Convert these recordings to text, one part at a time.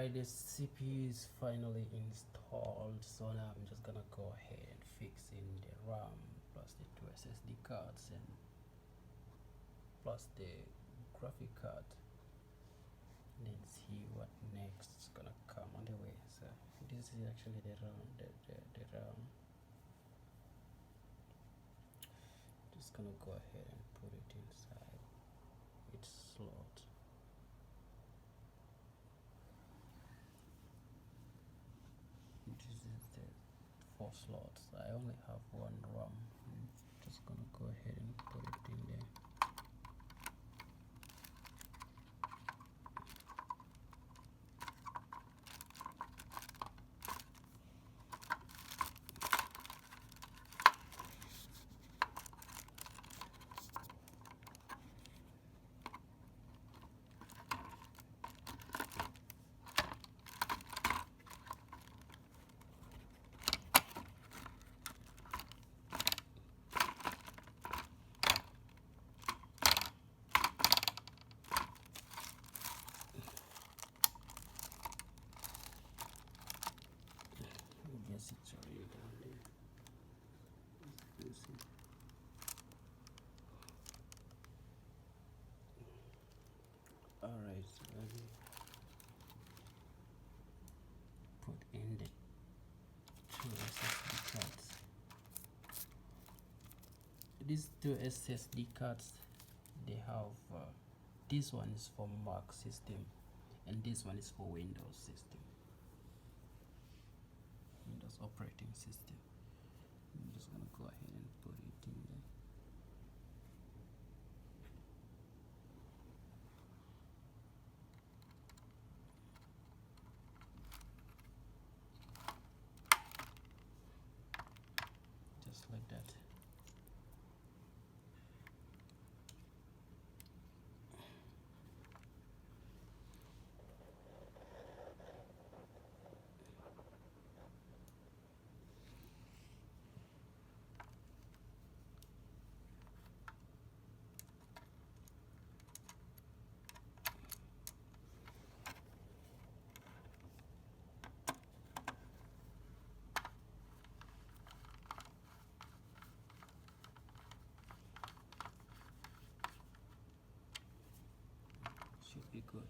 Alright, the CPU is finally installed, so now I'm just gonna go ahead and fix in the RAM plus the two SSD cards and plus the graphic card, and then see what next is gonna come on the way. So this is actually the RAM, the RAM. Just gonna go ahead and put it inside its slot. This is the 4 slots. I only have one RAM. I'm just gonna go ahead and put it in there. Yes, it's already down there. Alright, so let me put in the two SSD cards. These two SSD cards, they have this one is for Mac system and this one is for Windows system, Windows operating system. I'm just gonna go ahead and put it in there. Just like that. Should be good.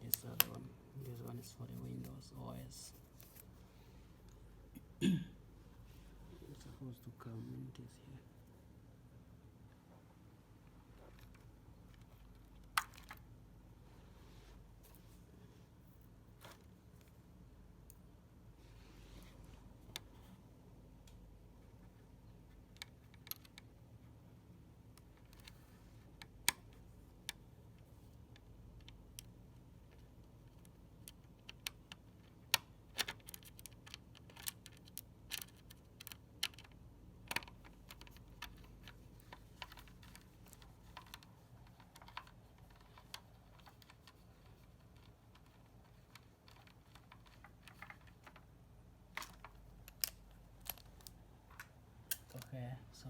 This other one, this one is for the Windows OS. It's supposed to come in this here. Okay, so